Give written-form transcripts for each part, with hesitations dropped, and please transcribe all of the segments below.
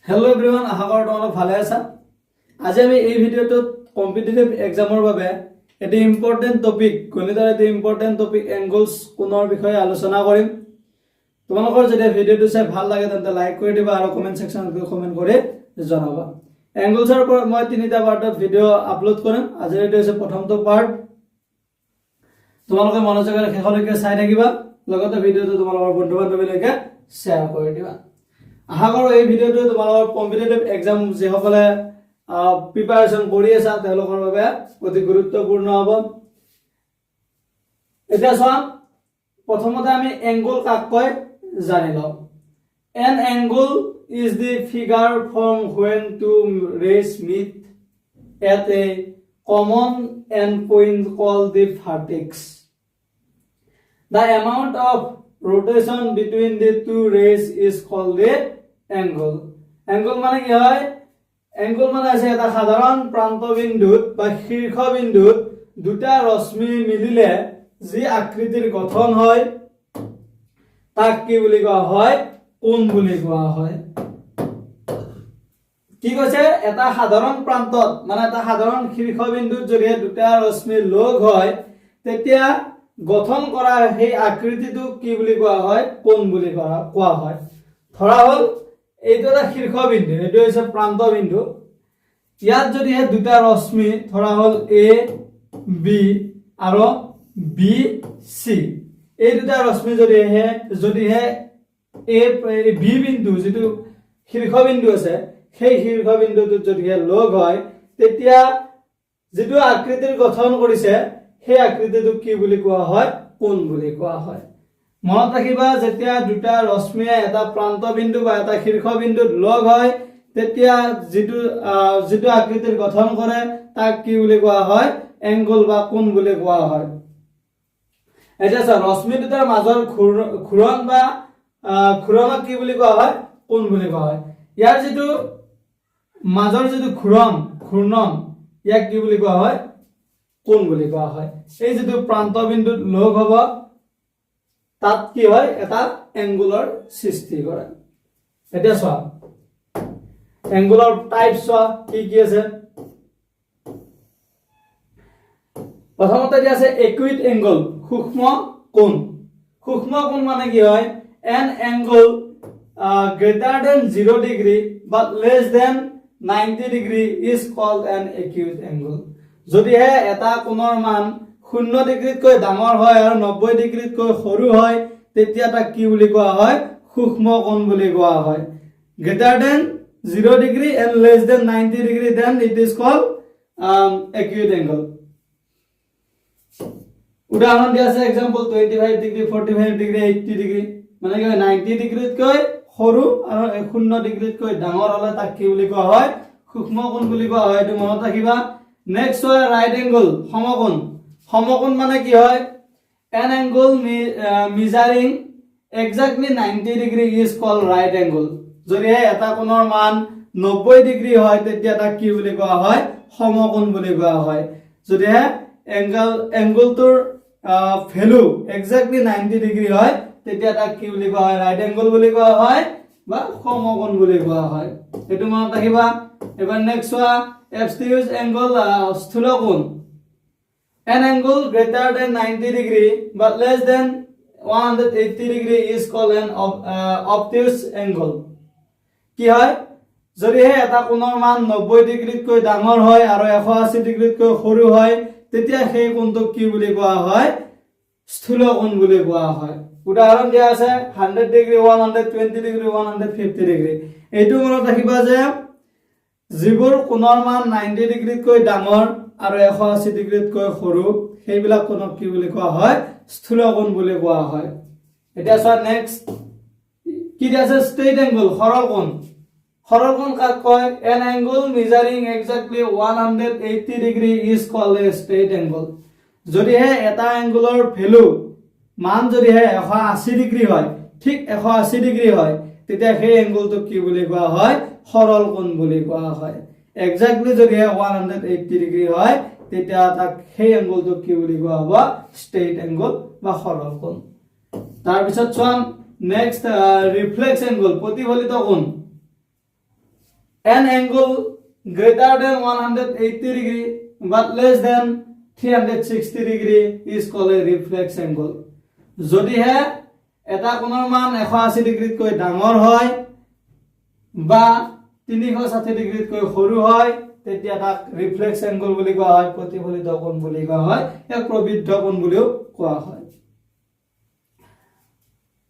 Hello everyone आशा करो তোমালোক ভালে আছা আজি আমি এই ভিডিওটোত কম্পিটিটিভ এক্সামৰ বাবে এটি ইম্পৰ্টেন্ট টপিক গণিতৰ এটি ইম্পৰ্টেন্ট টপিক এংগলছ কোণৰ বিষয়ে আলোচনা কৰিম তোমালোকৰ যদি ভিডিওটো চাই ভাল লাগে তেন্তে লাইক কৰি দিবা আৰু কমেন্ট সেকশনত কমেন্ট কৰি জনাবা এংগলছৰ ওপৰত মই তিনিটা পাৰ্টত ভিডিও আপলোড কৰিম আজি এটো হৈছে প্ৰথমটো পাৰ্ট তোমালোকে মনোযোগেৰে শেষলৈকে চাই থাকিবা লগতে ভিডিওটো তোমালোকৰ বন্ধু-বান্ধৱীলৈকে শ্বেয়াৰ কৰি দিবা আশা কৰো এই ভিডিওটো তোমালোকৰ কম্পিটিটিভ এক্সাম যে সকলে প্ৰিপাৰেচন কৰি আছে তেওঁলোকৰ বাবে অতি গুৰুত্বপূৰ্ণ হ'ব এতিয়া চোৱা প্ৰথমতে আমি এংগল কাক কয় জানি লও an angle is the figure from when two rays meet at a common endpoint called the vertex the amount of rotation between the two rays is called the angle মানে কি হয় angle মানে আছে এটা সাধারণ প্রান্তবিন্দুত বা শীর্ষবিন্দুত দুটা রশ্মি মিলিলে যি আকৃতিৰ গঠন হয় তাক কি বুলি কোৱা হয় কোণ বুলি কোৱা হয় কি কৈছে এটা সাধাৰণ প্ৰান্তত মানে এটা সাধাৰণ শীৰ্ষবিন্দুত যদি দুটা ৰশ্মি লগ হয় তেতিয়া গঠন কৰা সেই আকৃতিটো কি বুলি কোৱা হয় কোণ বুলি কোৱা হয় ধৰা হল এইটো এটা শীৰ্ষবিন্দু এটো হৈছে প্ৰান্তবিন্দু ইয়াত যদি দুটা ৰশ্মি ধৰা হল এ বি আৰু বি সি এই দুটা ৰশ্মি যদি এ বি বিন্দু যেটো শীৰ্ষবিন্দু আছে সেই শীৰ্ষবিন্দুটো যদি লগ হয় তেতিয়া যেটো আকৃতিৰ গঠন কৰিছে সেই আকৃতিটো কি বুলি কোৱা হয় কোণ বুলি কোৱা হয় মনত ৰাখিবা যেতিয়া দুটা ৰশ্মিয়ে এটা প্ৰান্তবিন্দু বা এটা শীৰ্ষবিন্দুত লগ হয় তেতিয়া যেটো আকৃতিৰ গঠন কৰে তাক কি বুলি কোৱা হয় এংগল বা কোণ বুলি কোৱা হয় এটা ৰশ্মি দুটাৰ মাজৰ ঘূৰণ বা ঘূৰণক কি বুলি কোৱা হয় কোণ বুলি কোৱা হয় ইয়াৰ যেটো মাজৰ যেটো ঘূৰ্ণন ইয়াক কি বুলি কোৱা হয় কোণ বুলি কোৱা হয় এই যেটো প্ৰান্তবিন্দুত লগ হ'ব তাত কি হয় এটা এংগুলাৰ সৃষ্টি কৰে এটা চোৱা এংগুলাৰ টাইপ চোৱা কি আছে প্ৰথমতে দিয়া আছে একুইট এংগল সূক্ষ্ম কোণ মানে কি হয় an angle greater than 0 degree but less than 90 degree is called an acute angle যদি এটা কোণৰ মান 0 ডিগ্ৰীতকৈ ডাঙৰ হয় আৰু 90 ডিগ্ৰীতকৈ সৰু হয় তেতিয়া তাক কি বুলি কোৱা হয় সূক্ষ্ম কোণ বুলি কোৱা হয় greater than 0 degree and less than 90 degree then it is called acute angle উদাহৰণ দিয়া আছে एग्जांपल 25 ডিগ্ৰী 45 ডিগ্ৰী 80 ডিগ্ৰী মানে কি 90 ডিগ্ৰীতকৈ সৰু আৰু 0 ডিগ্ৰীতকৈ ডাঙৰ হলে তাক কি বুলি কোৱা হয় সূক্ষ্ম কোণ বুলি কোৱা হয় এটো মনত ৰাখিবা নেক্সট হয় ৰাইট এংগল সমকোণ মানে কি হয় an angle measuring exactly 90 degree is called right angle যদি এটা কোণৰ মান 90 ডিগ্ৰী হয় তেতিয়া তাক কি বুলি কোৱা হয় সমকোণ বুলি কোৱা হয় যদি এংগলটোৰ ভ্যালু exactly 90 ডিগ্ৰী হয় তেতিয়া তাক কি বুলি কোৱা হয় ৰাইট এংগল বুলি কোৱা হয় বা সমকোণ বুলি কোৱা হয় এটো মনত ৰাখিবা এবাৰ নেক্সট হোৱা obtuse angle স্থূল কোণ an angle greater than 90 degree but less than 180 degree is called an obtuse angle কি হয় যদি এটা কোণৰ মান 90 ডিগ্ৰীতকৈ ডাঙৰ হয় আৰু 180 ডিগ্ৰীতকৈ সৰু হয় তেতিয়া সেই কোণটো কি বুলি কোৱা হয় স্থূল কোণ বুলি কোৱা হয় উদাহৰণ দিয়া আছে 100 ডিগ্ৰী 120 ডিগ্ৰী 150 ডিগ্ৰী এইটো মনত ৰাখিবা যে যিবোৰ কোণৰ মান 90 ডিগ্ৰীতকৈ ডাঙৰ আৰু 180 ডিগ্ৰীতকৈ সৰু সেইবিলাক কোণক কি বুলি কোৱা হয় স্থূল কোণ বুলি কোৱা হয় এটা চোৱা নেক্সট কি দিয়া আছে ষ্ট্ৰেইট এংগল সৰল কোণ কাক কয় an angle measuring exactly 180 degree is called a straight angle যদি এটা এংগুলৰ ভ্যালু মান যদি 180 ডিগ্ৰী হয় ঠিক 180 ডিগ্ৰী হয় তেতিয়া সেই এংগলটো কি বুলি কোৱা হয় সৰল কোণ বুলি কোৱা হয় এক্স্যাক্টলি যদি 180 ডিগ্ৰী হয় তেতিয়া তাক সেই এংগলটো কি বুলি কোৱা হ'ব ষ্ট্ৰেইট এংগল বা সৰল কোণ তাৰ পিছত চোৱা নেক্সট রিফ্লেক্স অ্যাঙ্গেল প্রতিফলিত কোণ an angle greater than 180 degree but less than 360 degree is called a reflex angle. যদিহে এটা কোণৰ মান 180 ডিগ্ৰীতকৈ ডাঙৰ হয় বা 360 ডিগ্ৰীতকৈ সৰু হয় তেতিয়া তাক ৰিফ্লেক্স এংগল বুলি কোৱা হয়, প্ৰতিফলিত কোণ বুলি কোৱা হয়, এক প্ৰবৃদ্ধ কোণ বুলিও কোৱা হয়।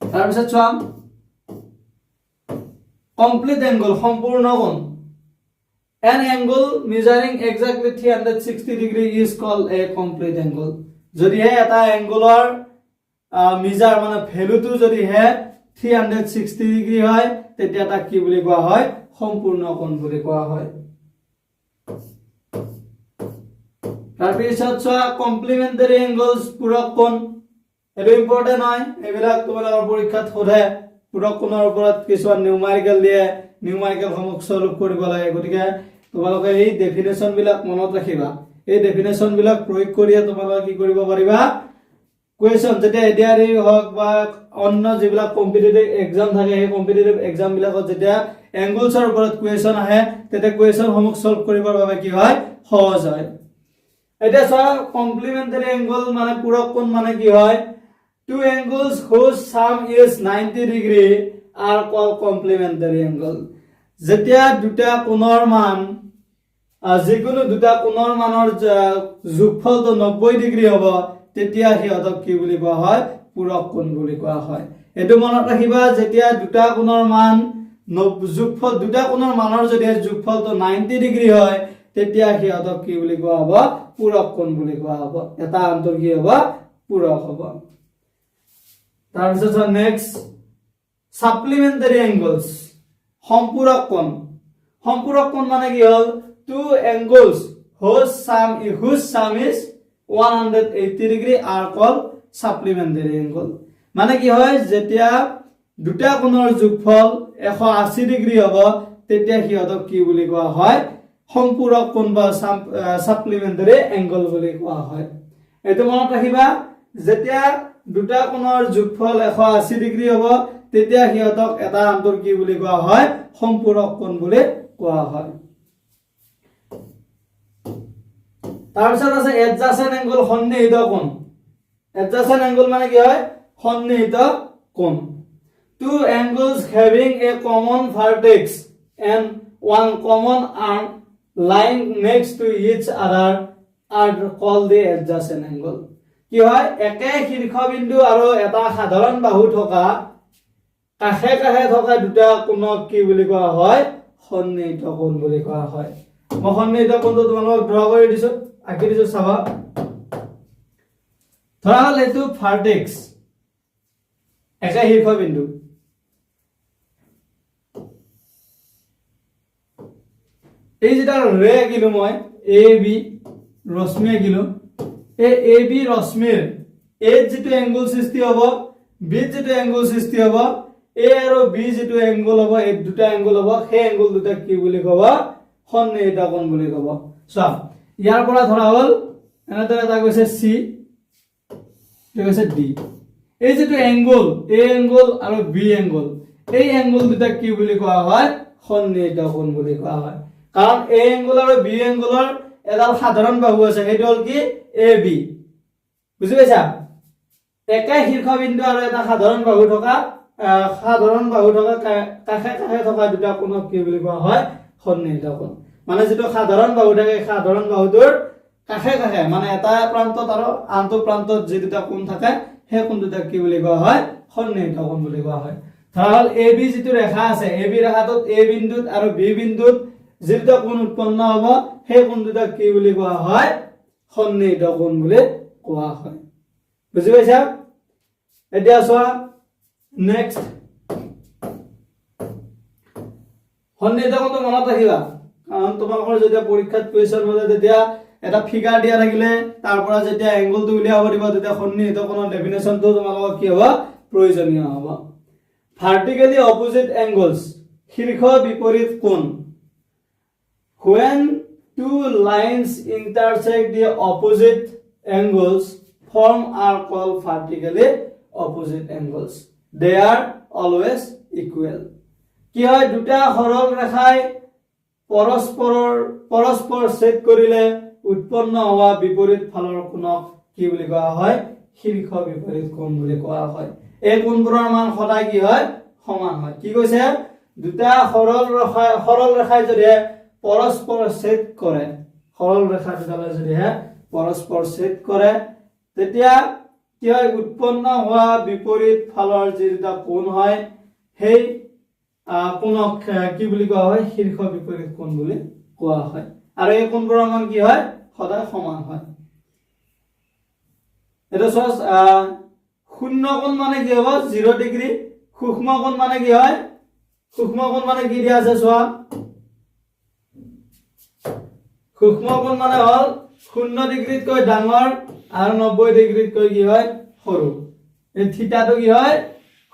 তাৰপিছত চোৱা কমপ্লিট এংগল, সম্পূৰ্ণ কোণ। An angle measuring exactly 360 degree is called a complete angle. যদিহে এটা এংগলৰ মিজাৰ মানে ভ্যালুটো যদিহে 360 ডিগ্ৰী হয় তেতিয়া তাক কি বুলি কোৱা হয়, সম্পূৰ্ণ কোণ বুলি কোৱা হয়। তাৰপিছত চোৱা কমপ্লিমেন্টাৰী এংগলছ, পূৰক কোণ। এটা ইম্পৰ্টেন্ট হয়, এইবিলাক তোমালোকৰ পৰীক্ষাত সোধে। পূৰক কোণৰ ওপৰত কিছুমান নিউমাৰিকেল দিয়ে, নিউমাৰিকেল সমূহ সলভ কৰিব লাগে, গতিকে তোমালোকে এই ডেফিনেশন বিলাক মনত ৰাখিবা। এই ডেফিনেশন বিলাক প্ৰয়োগ কৰিয়ে তোমালোকে কি কৰিব পাৰিবা, কুৱেশ্যন যেতিয়া এডিআৰই হওক বা অন্য যিবিলাক কম্পিটিটিভ এক্সাম থাকে সেই কম্পিটিটিভ এক্সাম বিলাকত যেতিয়া এংগলছৰ ওপৰত কুৱেশ্যন আহে তেতিয়া কুৱেশ্যন সমূহ সলভ কৰিবৰ বাবে কি হয়, সহজ হয়। এতিয়া চোৱা কমপ্লিমেন্টাৰী এংগল মানে পূৰক কোণ মানে কি হয়, two angles whose sum is 90 degree are called complementary angle. যেতিয়া দুটা কোণৰ মান যিকোনো দুটা কোণৰ মানৰ যোগফলটো 90 ডিগ্ৰী হ'ব তেতিয়া সিহঁতক কি বুলি কোৱা হয়, পূৰক কোণ বুলি কোৱা হয়। এটো মনত ৰাখিবা, যেতিয়া দুটা কোণৰ মান যোগফল, দুটা কোণৰ মানৰ যদি যোগফলটো 90 ডিগ্ৰী হয় তেতিয়া সিহঁতক কি বুলি কোৱা হ'ব, পূৰক কোণ বুলি কোৱা হ'ব। এটা আনটোৰ কি হ'ব, পূৰক হ'ব। তাৰপিছত নেক্সট সাপ্লিমেন্টাৰী এংগলছ, সম্পূৰক কোণ। সম্পূৰক কোণ মানে কি হ'ল, two angles whose sum is 180 degree are called supplementary angle. মানে কি হয়, যেতিয়া দুটা কোণৰ যোগফল 180 ডিগ্ৰী হ'ব তেতিয়া সিহঁতক কি বুলি কোৱা হয়, সম্পূৰক কোণ বা সাপ্লিমেন্টাৰী এংগল বুলি কোৱা হয়। এটো মনত ৰাখিবা, যেতিয়া দুটা কোণৰ যোগফল 180 ডিগ্ৰী হ'ব তেতিয়া সিহঁতক এটা আনটোৰ কি বুলি কোৱা হয়, সম্পূৰক কোণ বুলি কোৱা হয়। তাৰপিছত আছে এডজাসেন্ট এংগল, সন্নিহিত কোণ। এডজাসেন্ট এংগল মানে কি হয়, সন্নিহিত কোণ। Two angles having a common vertex and one common arm lying next to each other are called the adjacent angle. কি হয়, একে শীৰ্ষবিন্দু আৰু এটা সাধাৰণ বাহু থকা কাষে কাষে থকা দুটা কোণক কি বুলি কোৱা হয়, সন্নিহিত কোণ বুলি কোৱা হয়। মই সন্নিহিত কোণটো তোমালোকক ড্ৰ কৰি দিছো, আঁকি দিছো, চাবা। ধৰা হ'ল এইটো ভাৰ্টেক্স, একে শীৰ্ষবিন্দু। এই যেটা ৰে আঁকিলো মই, এ বি ৰশ্মি আঁকিলো, এই এ বি ৰশ্মিৰ এত যেটো এংগল সৃষ্টি হ'ব, বি যেটো এংগল সৃষ্টি হ'ব, এ আৰু বি যেটো এংগল হ'ব, এই দুটা এংগল হ'ব, সেই এংগল দুটা কি বুলি ক'ব, সন্নিহিত কোণ বুলি ক'ব। চোৱা ইয়াৰ পৰা ধৰা হ'ল এনেদৰে এটা কৈছে সি, এটা কৈছে ডি। এই যেটো এংগল, এ এংগল আৰু বি এংগল, এই এংগল দুটা কি বুলি কোৱা হয়, সন্নিহিত কোণ বুলি কোৱা হয়। কাৰণ এ এংগল আৰু বি এংগলৰ এডাল সাধাৰণ বাহু আছে, সেইটো হ'ল কি, এ বি। বুজি পাইছা? একে শীৰ্ষবিন্দু আৰু এটা সাধাৰণ বাহু থকা কাষে কাষে থকা দুটা কোণক কি বুলি কোৱা হয়, সন্নিহিত কোণ। মানে যেটো সাধাৰণ বাহু থাকে, সাধাৰণ বাহুটোৰ কাষে কাষে মানে এটা প্ৰান্তত আৰু আনটো প্ৰান্তত যে দুটা কোণ থাকে সেই কোণ দুটা কি বুলি কোৱা হয়, সন্নিহিত কোণ বুলি কোৱা হয়। ধৰা হ'ল এ বি যেটো ৰেখা আছে, এ বি ৰেখাটোত এ বিন্দুত আৰু বি বিন্দুত যে দুটা কোণ উৎপন্ন হ'ব সেই কোণ দুটা কি বুলি কোৱা হয়, সন্নিহিত কোণ বুলি কোৱা হয়। বুজি পাইছা? এতিয়া চোৱা নেক্সট, সন্নিহিত কোণটো মনত ৰাখিবা, কাৰণ তোমালোকৰ যেতিয়া পৰীক্ষাত কুৱেশ্যন হ'লে তেতিয়া এটা ফিগাৰ দিয়া থাকিলে তাৰ পৰা যেতিয়া এংগলটো উলিয়াব দিব তেতিয়া সন্নিহিত কোণৰ ডেফিনেশনটো তোমালোকৰ কি হ'ব, প্ৰয়োজনীয় হ'ব। ভাৰ্টিকেলি অপোজিট এংগলছ, শীৰ্ষ বিপৰীত কোণ। When two lines intersect the opposite angles form are called vertically opposite angles. They are always equal. কি হয়, দুটা সৰল ৰেখাই পৰস্পৰ ছেদ কৰিলে উৎপন্ন হোৱা বিপৰীত ফালৰ কোণক কি বুলি কোৱা হয় শীৰ্ষ বিপৰীত কোণ বুলি কোৱা হয় এই কোণবোৰৰ মান সদায় কি হয় সমান হয় কি কৈছে দুটা সৰল ৰেখাই যদি পৰস্পৰ ছেদ কৰে সৰল ৰেখা দুটালে যদি পৰস্পৰ ছেদ কৰে তেতিয়া কি হয় উৎপন্ন হোৱা বিপৰীত ফালৰ যে দুটা কোণ হয় সেই কোণক কি বুলি কোৱা হয় শীৰ্ষ বিপৰীত কোণ বুলি কোৱা হয় আৰু এই কোণবোৰৰ মান কি হয় সদায় সমান হয় এটা সহজ শূন্য কোণ মানে কি হ'ব 0 ডিগ্ৰী সূক্ষ্ম কোণ মানে কি হয় সূক্ষ্ম কোণ মানে কি দিয়া আছে চোৱা সূক্ষ্ম কোণ মানে হল 0 ডিগ্ৰীতকৈ ডাঙৰ আৰু 90 ডিগ্ৰীতকৈ কি হয় সৰু এই থিতাটো কি হয়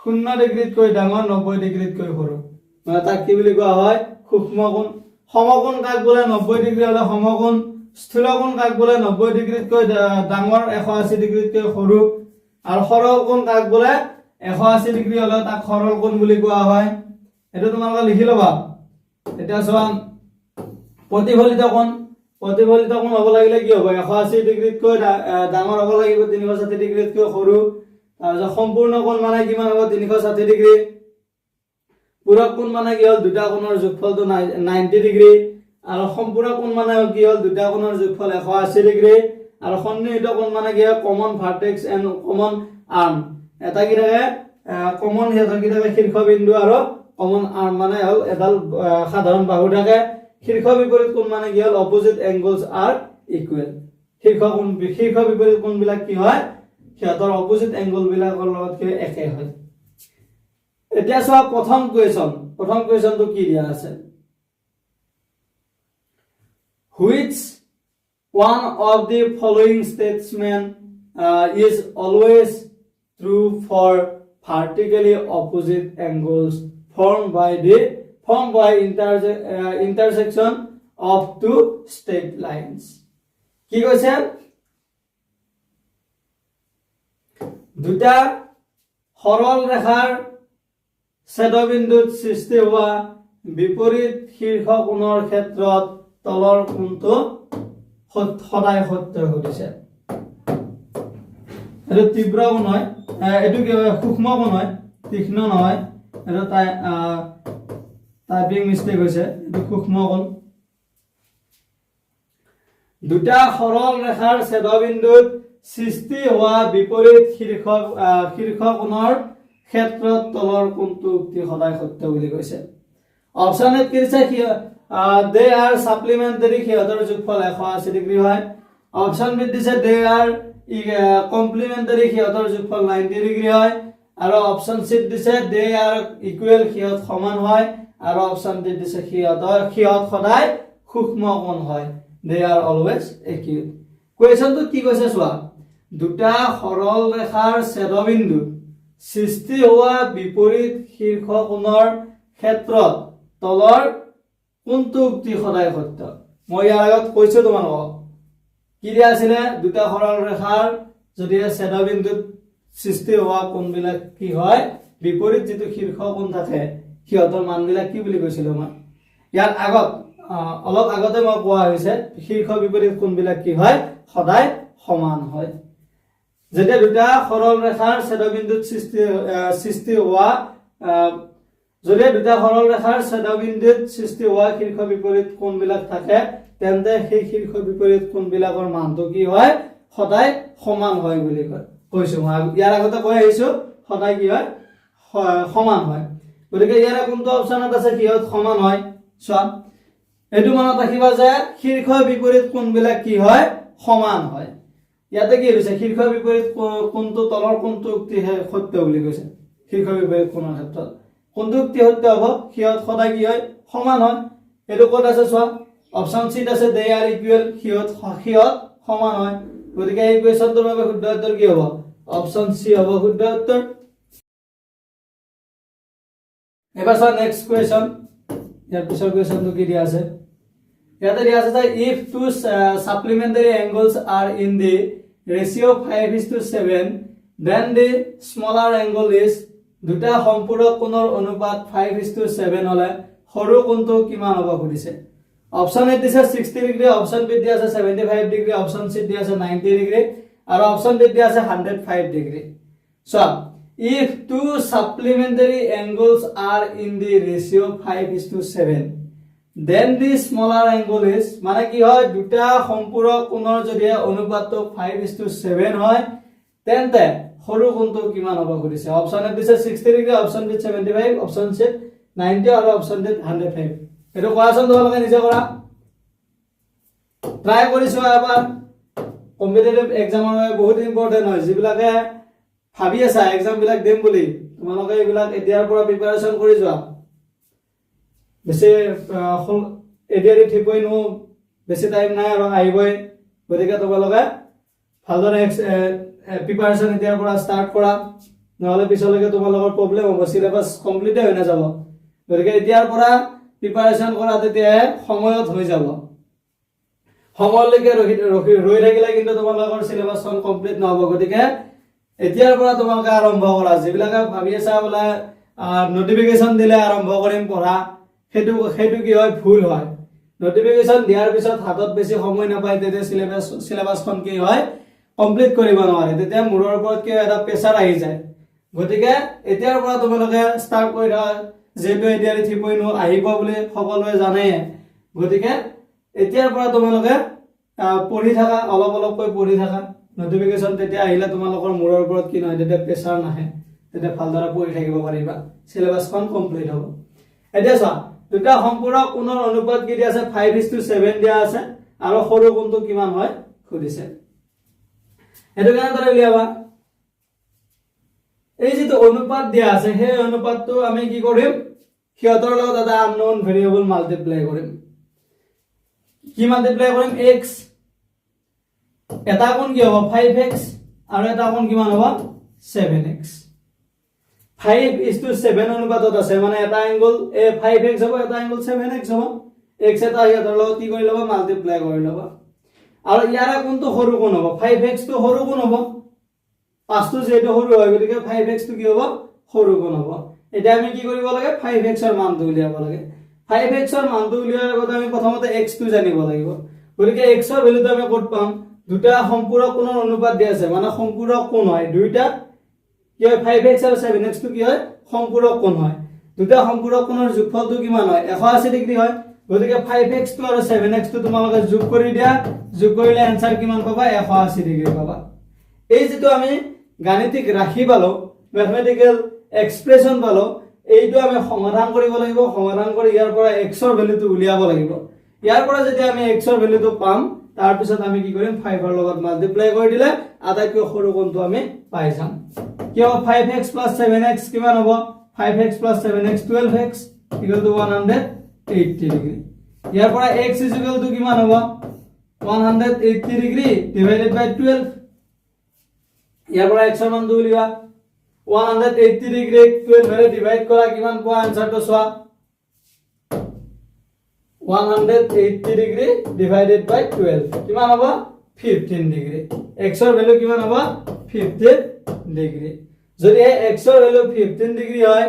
0 ডিগ্ৰীতকৈ ডাঙৰ 90 ডিগ্ৰীতকৈ সৰু মানে তাক কি বুলি কোৱা হয় সূক্ষ্ম কোণ সমকোণ কাক বোলে 90 ডিগ্ৰী হলে সমকোণ স্থূল কোণ কাক বোলে 90 ডিগ্ৰীতকৈ ডাঙৰ 180 ডিগ্ৰীতকৈ সৰু আৰু সৰল কোণ কাক বোলে 180 ডিগ্ৰী হলে তাক সৰল কোণ বুলি কোৱা হয় এটা তোমালোকে লিখি লবা এটা চোৱা প্ৰতিফলিত কোণ হ'ব লাগিলে কি হ'ব 180 ডিগ্ৰীতকৈ ডাঙৰ হ'ব লাগিব 360 ডিগ্ৰীতকৈ সৰু তাৰপিছত সম্পূৰ্ণ কোণ মানে কিমান হ'ব 360 ডিগ্ৰী পূৰক কোণ মানে কি হ'ল দুটা কোণৰ যোগফলটো 90 ডিগ্ৰী আৰু সম্পূৰ্ণ কোণ মানে কি হ'ল দুটা কোণৰ যোগফল 180 ডিগ্ৰী আৰু সন্নিহিত কোণ মানে কি হয় common vertex and common arm এটা কি থাকে কমন হেতৰ কি থাকে শীৰ্ষবিন্দু আৰু কমন আৰ্ম মানে হ'ল এডাল সাধাৰণ বাহু থাকে শীৰ্ষ বিপৰীত কোণ মানে কি হ'ল অপোজিট এংগলছ আৰ ইকুৱেল শীৰ্ষ বিপৰীত কোণ বিলাক কি হয় সিহঁতৰ অপোজিট এংগল বিলাকৰ লগত কি একে হয় এতিয়া চোৱা প্ৰথম কুৱেশ্যনটো কি দিয়া আছে which one of the following statements is always true for vertically opposite angles formed by intersection of two straight lines কি কৈছে দুটা সৰল ৰেখাৰ ছেদবিন্দুত সৃষ্টি হোৱা বিপৰীত শীৰ্ষ কোণৰ ক্ষেত্ৰত তলৰ কোণটো সদায় সত্য হৈছে এটো তীব্ৰ কোণ হয় এটো কি সূক্ষ্ম কোণ হয় তীক্ষ্ণ নহয় এটো টাইপিং মিস্টেক হৈছে এটো সূক্ষ্ম কোণ দুটা সৰল ৰেখাৰ ছেদবিন্দুত সৃষ্টি হোৱা বিপৰীত শীৰ্ষ কোণৰ ক্ষেত্ৰত তলৰ কোণটো সদায় সত্য বুলি কৈছে অপচন এ কি দিছে they are supplementary সিহঁতৰ যোগফল 180 ডিগ্ৰী হয় অপচন বি দিছে they are complementary সিহঁতৰ যোগফল 90 ডিগ্ৰী হয় আৰু অপচন সি দিছে they are equal সিহঁত সমান হয় আৰু অপচন ডি দিছে সিহঁত সদায় সূক্ষ্ম কোণ হয় they are always equal কোৱেশ্চনটো কি কৈছে চোৱা দুটা সৰল ৰেখাৰ ছেদবিন্দুত সৃষ্টি হোৱা বিপৰীত শীৰ্ষ কোণৰ ক্ষেত্ৰত তলৰ কোনটো উক্তি সদায় সত্য মই ইয়াৰ আগত কৈছো তোমালোকক কি দিয়া আছিল দুটা সৰল ৰেখাৰ যদি ছেদবিন্দুত সৃষ্টি হোৱা কোণবিলাক কি হয় বিপৰীত যেটো শীৰ্ষ কোণ থাকে সিহঁতৰ মানবিলাক কি বুলি কৈছিল মই ইয়াৰ আগত অলপ আগতে মই কোৱা হৈছে শীৰ্ষ বিপৰীত কোণবিলাক কি হয় সদায় সমান হয় যেতিয়া দুটা সৰল ৰেখাৰ ছেদবিন্দুত সৃষ্টি হোৱা যদি দুটা সৰল ৰেখাৰ ছেদবিন্দুত সৃষ্টি হোৱা শীৰ্ষ বিপৰীত কোণবিলাক থাকে তেন্তে সেই শীৰ্ষ বিপৰীত কোণবিলাকৰ মানটো কি হয় সদায় সমান হয় বুলি কৈছো মই ইয়াৰ আগতে কৈ আহিছো সদায় কি হয় সমান হয় গতিকে ইয়াৰ কোনটো অপচনত আছে কিহত সমান হয় চোৱা এটো মনত ৰাখিবা যে শীৰ্ষ বিপৰীত কোণবিলাক কি হয় সমান হয় ইয়াতে কি হৈছে শীৰ্ষ বিপৰীত কোণটো তলৰ কোণটো উক্তি সত্য বুলি কৈছে শীৰ্ষ বিপৰীত কোণৰ ক্ষেত্ৰত কোনটো উক্তি সত্য হ'ব সিহঁত সদায় কি হয় সমান হয় এটো ক'ত আছে চোৱা অপচন সি আছে they are equal সিহঁত সমান হয় গতিকে এই কোৱেশ্চনটোৰ বাবে শুদ্ধ উত্তৰ কি হ'ব অপচন সি হ'ব শুদ্ধ উত্তৰ এবাৰ চোৱা নেক্সট কোৱেশ্চন ইয়াৰ পিছৰ কোৱেশ্চনটো কি দিয়া আছে ইয়াতে দিয়া আছে যে if two supplementary angles are in the ratio 5:7 then the smaller angle is দুটা সম্পূৰক কোণৰ অনুপাত 5:7 হলে সৰু কোণটো কিমান হ'ব খুদিছে অপশন এ দিছে 60 ডিগ্ৰী, অপশন বি দিয়া আছে 75 ডিগ্ৰী, অপশন সি দিয়া আছে 90 ডিগ্ৰী আৰু অপশন ডি দিয়া আছে 105 degree. So if two supplementary angles are in the ratio 5:7, then the smaller angle is, মানে কি হয় দুটা সম্পূৰক কোণৰ যদি অনুপাতটো 5:7 হয় তেন্তে সৰু কোণটো কিমান হ'ব খুদিছে। অপশন এ দিছে 60 ডিগ্ৰী, অপশন বি 75, অপশন সি 90 আৰু অপশন ডি 105। এটো কোৱাচোন তোমালোকে নিজে কৰা, ট্ৰাই কৰিছো এবাৰ। কম্পিটিটিভ এক্সামৰ বাবে বহুত ইম্পৰ্টেন্ট হয়, যিবিলাকে ভাবি আছা এক্সাম বিলাক দিম বুলি তোমালোকে এইবিলাক এতিয়াৰ পৰা প্ৰিপাৰেচন কৰি যোৱা। বেছি এডিআৰই 3.0 বেছি টাইম নাই আৰু আহিবই, গতিকে তোমালোকে ভালদৰে প্ৰিপাৰেচন এতিয়াৰ পৰা ষ্টাৰ্ট কৰা, নহলে পিছলৈকে তোমালোকৰ প্ৰব্লেম হ'ব, সিলেবাস কমপ্লিট হৈ নাযাব। গতিকে এতিয়াৰ পৰা প্ৰিপাৰেচন কৰা, তেতিয়াহে সময়ত হৈ যাব। সময়লৈকে ৰৈ থাকিলে কিন্তু তোমালোকৰ সিলেবাসখন কমপ্লিট নহ'ব। গতিকে এতিয়াৰ পৰা তোমালোকে আৰম্ভ কৰা। যিবিলাকে ভাবি আছা বোলে নটিফিকেশন দিলে আৰম্ভ কৰিম পঢ়া, সেইটো কি হয়, ভুল হয়। নটিফিকেশন দিয়াৰ পিছত হাতত বেছি সময় নাপায়, তেতিয়া সিলেবাসখন কি হয়, কমপ্লিট কৰিব নোৱাৰে, তেতিয়া মূৰৰ ওপৰত কি এটা প্ৰেছাৰ আহি যায়। গতিকে এতিয়াৰ পৰা তোমালোকে ষ্টাৰ্ট কৰি থাকা, যেহেতু এডিআৰই 3.0 আহিব বুলি সকলোৱে জানে। গতিকে এতিয়াৰ পৰা তোমালোকে পঢ়ি থাকা, অলপ অলপকৈ পঢ়ি থাকা। নটিফিকেশন তেতিয়া আহিলে তোমালোকৰ মূৰৰ ওপৰত কি নহয়, তেতিয়া প্ৰেছাৰ নাহে, তেতিয়া ভালদৰে পঢ়ি থাকিব পাৰিবা, সিলেবাসখন কমপ্লিট হ'ব। এতিয়া চোৱা, দুটা সম্পূৰক কোণৰ অনুপাত কি দিয়া আছে, 5:7 দিয়া আছে, আৰু সৰু কোণটো কিমান হয় সুধিছে। এটো কেনেদৰে উলিয়াবা, এই যেটো অনুপাত দিয়া আছে সেই অনুপাতটো আমি কি কৰিম, সিহঁতৰ লগত এটা আননোন ভেৰিয়েবল মাল্টিপ্লাই কৰিম। কি মাল্টিপ্লাই কৰিম, x, এটা কোণ কি হ'ব 5x আৰু এটা কোণ কিমান হ'ব 7x। 5:7 অনুপাতত আছে, মানে এটা এংগল 5x হ'ব, এটা এংগল 7x হ'ব। x এটা সিহঁতৰ লগত কি কৰি ল'বা, মাল্টিপ্লাই কৰি ল'বা। আৰু ইয়াৰে কোণটো সৰু কোণ হ'ব, 5x টো সৰু কোণ হ'ব, 5 টো যেটো সৰু হয়, গতিকে 5x টো কি হ'ব, সৰু কোণ হ'ব। এতিয়া আমি কি কৰিব লাগে, 5x ৰ মানটো উলিয়াব লাগে। 5x ৰ মানটো উলিয়াৰ আগতে আমি প্ৰথমতে x টো জানিব লাগিব। গতিকে x ৰ ভ্যালুটো আমি ক'ত পাম, দুটা সম্পূৰক কোণৰ অনুপাত দিয়া আছে, মানে সম্পূৰক কোণ হয় দুইটা, কি হয় 5x আৰু 7x টো কি হয়, সম্পূৰক কোণ হয়। দুটা সম্পূৰক কোণৰ যোগফলটো কিমান হয়, 180 ডিগ্ৰী হয়। গতিকে 5x টো আৰু 7x টো তোমালোকে যোগ কৰি দিয়া, যোগ কৰিলে आंसर কিমান পাবা, 180 ডিগ্ৰী পাবা। এই যেটো আমি গাণিতিক ৰাশি পালো, ম্যাথমেটিক্যাল এক্সপ্ৰেশন পালো, এইটো আমি সমাধান কৰিব লাগিব। সমাধান কৰি ইয়াৰ পৰা x ৰ ভ্যালুটো উলিয়াব লাগিব। ইয়াৰ পৰা যেতিয়া আমি x ৰ ভ্যালুটো পাম, তাৰ পিছত আমি কি কৰিম, 5 ৰ লগত মাল্টিপ্লাই কৰি দিলে আটাইতকৈ সৰু কোণটো আমি পাই যাম। কি হ'ব, 5x + 7x কিমান হ'ব, 5x + 7x 12x = 180 ডিগ্ৰী। ইয়াৰ পৰা x = কিমান হ'ব, 180 ডিগ্ৰী ডিভাইডেড বাই 12। ইয়াৰ পৰা x ৰ মানটো উলিওৱা, 180 ডিগ্ৰী 12 ৰে ডিভাইড কৰা, কিমান পোৱা आंसरটো চোৱা, 180 ডিগ্ৰী ডিভাইডেড বাই 12 কিমান হ'ব, 15 ডিগ্ৰী। x ৰ ভ্যালু কিমান হ'ব, 15 ডিগ্ৰী। যদি x ৰ ভ্যালু 15 ডিগ্ৰী হয়,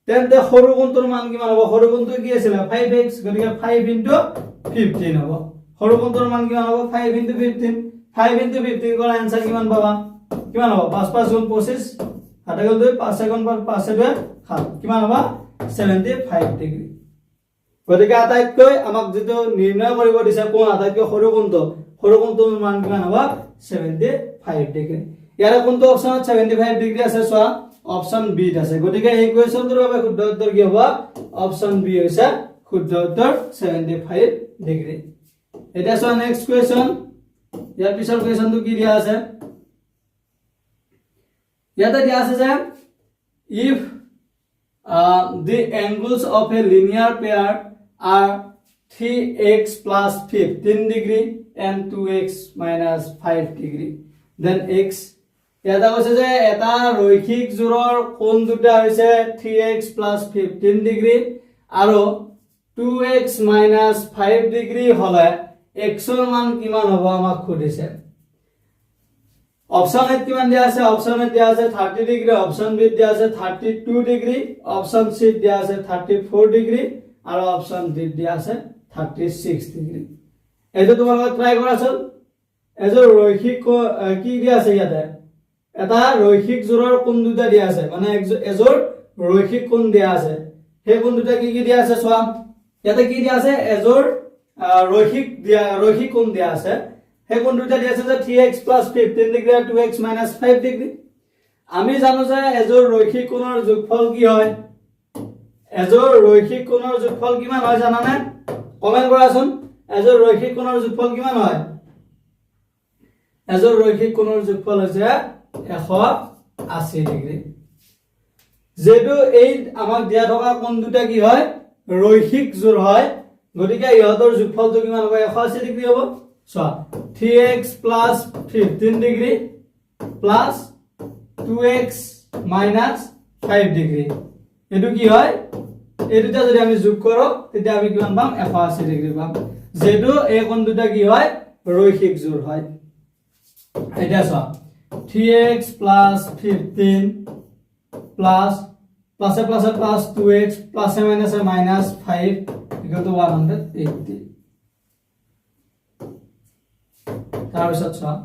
তেন্তে সৰু কোণটোৰ মান কিমান হ'ব, সৰু কোণটো কি আছিল 5x, গতিকে 5 * 15 হ'ব। সৰু কোণটোৰ মান কিমান হ'ব, 5 * 15। 5 * 15 কৰা आंसर কিমান পাবা, কিমান হ'ব, 5 × 5 = 25, হাতে গ'ল 2, 5 × 5 = 7, কিমান হ'ব 75 ডিগ্ৰী। গতিকে আটাইতকৈ আমাক যেটো নিৰ্ণয় কৰিব দিছে কোণ, আটাইতকৈ সৰু কোণটোৰ মান কিমান হ'ব, 75 ডিগ্ৰী। ইয়াৰে কোনটো অপচনত 75 ডিগ্ৰী আছে চোৱা, অপচন বি ত আছে। গতিকে এই কোৱেশ্চনটোৰ বাবে শুদ্ধ উত্তৰ কি হ'ব, অপচন বি হৈছে শুদ্ধ উত্তৰ, 75 ডিগ্ৰী। এটা চোৱা নেক্সট কোৱেশ্চন, ইয়াৰ পিছৰ কোৱেশ্চনটো কি দিয়া আছে, ইয়াতে দিয়া আছে যে if the angles of a linear pair are 3x + 15 degree and 2x - 5 degree, then x, ইয়াতে কৈছে যে এটা ৰৈখিক জোৰৰ কোণ দুটা হৈছে 3x + 15 ডিগ্ৰী আৰু 2x - 5 ডিগ্ৰী হলে x ৰ মান কিমান হ'ব আমাক সুধিছে। অপশন এ কিমান দিয়া আছে, অপশন এ দিয়া আছে 30 ডিগ্ৰী, অপশন বি দিয়া আছে 32 ডিগ্ৰী, অপশন সি দিয়া আছে 34 ডিগ্ৰী আৰু অপশন ডি দিয়া আছে 36 ডিগ্ৰী এইটো তোমালোকে ট্ৰাই কৰাচোন এজৰ ৰৈখিক কি দিয়া আছে ইয়াতে এটা ৰৈখিক জোৰৰ কোণ দুটা দিয়া আছে মানে এজৰ ৰৈখিক কোণ দিয়া আছে সেই কোণ দুটা কি দিয়া আছে চোৱা ইয়াতে কি দিয়া আছে এজৰ ৰৈখিক কোণ দিয়া আছে সেই কোণ দুটা দিয়া আছে যে 3x + 15 ডিগ্ৰী আৰু 2x - 5 ডিগ্ৰী আমি জানো যে এজৰ ৰৈখিক কোণৰ যোগফল কি হয় এজৰ ৰৈখিক কোণৰ যোগফল কিমান হয় জানানে কমেন্ট কৰাচোন এজৰ ৰৈখিক কোণৰ যোগফল কিমান হয় এজৰ ৰৈখিক কোণৰ যোগফল হৈছে 180 ডিগ্ৰী যেটো এই আমাক দিয়া থকা কোণ দুটা কি হয় ৰৈখিক জোৰ হয় গতিকে ইহতৰ যোগফলটো কিমান হ'ব 180 ডিগ্ৰী হ'ব চোৱা 3x + 15 degree plus 2x - 5 degree এটো কি হয় এই দুটা যদি আমি যোগ কৰো তেতিয়া আমি কিমান পাম 180 ডিগ্ৰী পাম যেটো এই কোণ দুটা কি হয় রৈখিক জোড় হয় এটা সব 3x + 15 প্লাস প্লাসে প্লাসে প্লাস 2x প্লাসে মাইনাসে -5 ইকুয়াল টু 180 তাৰপিছত সব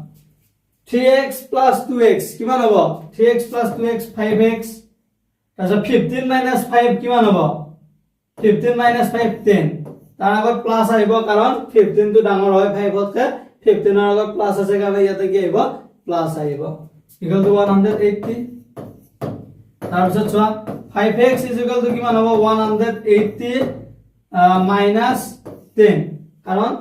3x + 2x কিমান হ'ব 3x + 2x 5x তাৰপিছত 15 - 5 কিমান হ'ব 15 - 5 10 তাৰ আগত প্লাস আহিব কাৰণ 15 টো ডাঙৰ হয় 5 তকৈ 15 ৰ আগত প্লাস আছে কাৰণে ইয়াতে কি আহিব প্লাস আহিব ইকুয়াল টু 180 তাৰপিছত চোৱা 5x = কিমান হ'ব 180 - 10 কাৰণ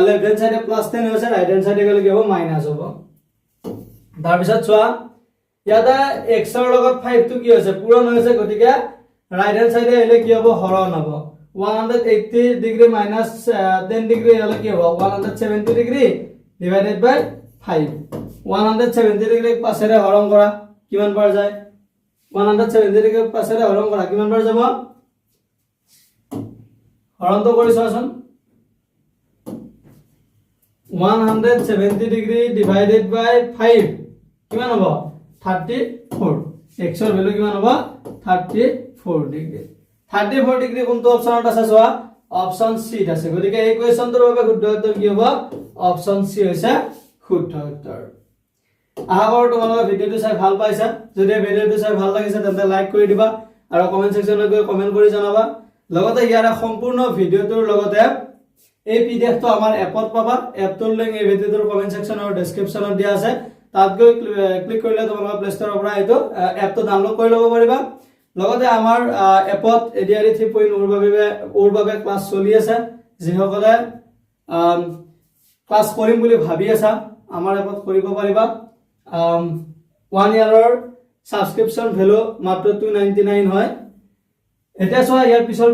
লেফট হ্যান্ড সাইডে +10 হৈছে ৰাইট হ্যান্ড সাইডে গলে কি হ'ব মাইনাস হ'ব তাৰপিছত চোৱা ইয়াতে x ৰ লগত 5 টো কি হৈছে পূৰণ হৈছে গতিকে ৰাইট হ্যান্ড সাইডে এলে কি হ'ব হৰণ হ'ব 180 ডিগ্ৰী - 10 ডিগ্ৰী হলে কি হ'ব 170 ডিগ্ৰী ডিভাইডেড বাই 5 170 ডিগ্ৰী পাছেৰে হৰণ কৰা কিমান পাৰ যায় 170 ডিগ্ৰী পাছেৰে হৰণ কৰা কিমান পাৰ যাব হৰণটো কৰি চোৱাচোন 170 ডিগ্ৰী ডিভাইডেড বাই 5 কিমান হ'ব 34 x ৰ ভ্যালু কিমান হ'ব 34 ডিগ্ৰী 34 ডিগ্ৰী কোনটো অপচনত আছে চোৱা অপচন সি আছে গতিকে এই কোৱেশ্চনটোৰ বাবে শুদ্ধ উত্তৰ কি হ'ব অপচন সি হৈছে শুদ্ধ উত্তৰ আশা কৰো তোমালোকে ভিডিওটো চাই ভাল পাইছা যদি ভিডিওটো চাই ভাল লাগিছে তেন্তে লাইক কৰি দিবা আৰু কমেন্ট সেকশনত গৈ কমেন্ট কৰি জনাবা লগতে ইয়াৰ সম্পূৰ্ণ ভিডিওটোৰ লগতে এই পিডিএফটো আমাৰ এপত পাবা এপটোৰ লিংক এই ভিডিওটোৰ কমেন্ট সেকশন আৰু ডেসক্ৰিপচনত দিয়া আছে তাত গৈ ক্লিক কৰিলে তোমালোকে প্লে ষ্টৰৰ পৰা এইটো এপটো ডাউনলোড কৰি ল'ব পাৰিবা লগতে আমাৰ এপত এডিআৰই 3.0 বাবে ক্লাস চলি আছে যিসকলে ক্লাস কৰিম বুলি ভাবি আছা আমাৰ এপত কৰিব পাৰিবা 1 ইয়াৰৰ সাবস্ক্ৰিপচন ভ্যালু মাত্ৰ 299 হয় এটা চোৱা ইয়াৰ পিছৰ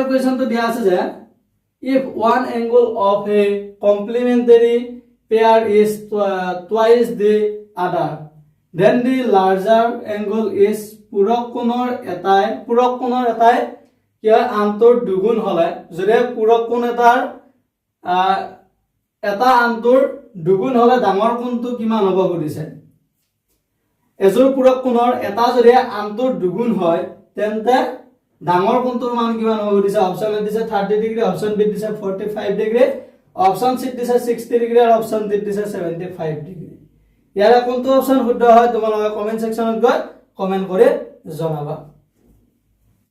কুৱেশ্যনটো দিয়া আছে যে if one angle of a complementary pair is twice the other then the larger angle is পূৰক কোণৰ এটাই কি হয় আনটোৰ দুগুণ হলে যদি পূৰক কোণ এটাৰ এটা আনটোৰ দুগুণ হলে ডাঙৰ কোণটো কিমান হ'ব সুধিছে এজোৰ পূৰক কোণৰ এটা যদি আনটোৰ দুগুণ হয় তেন্তে ডাঙৰ কোণটোৰ মান কিমান হ'ব সুধিছে অপচন এ দিছে 30 ডিগ্ৰী অপচন বি দিছে 45 ডিগ্ৰী অপচন সি দিছে 60 ডিগ্ৰী আৰু অপচন ডি দিছে 75 ডিগ্ৰী ইয়াৰ কোনটো অপচন শুদ্ধ হয় তোমালোকে কমেন্ট সেকশনত গৈ কমেন্ট কৰি জনাবা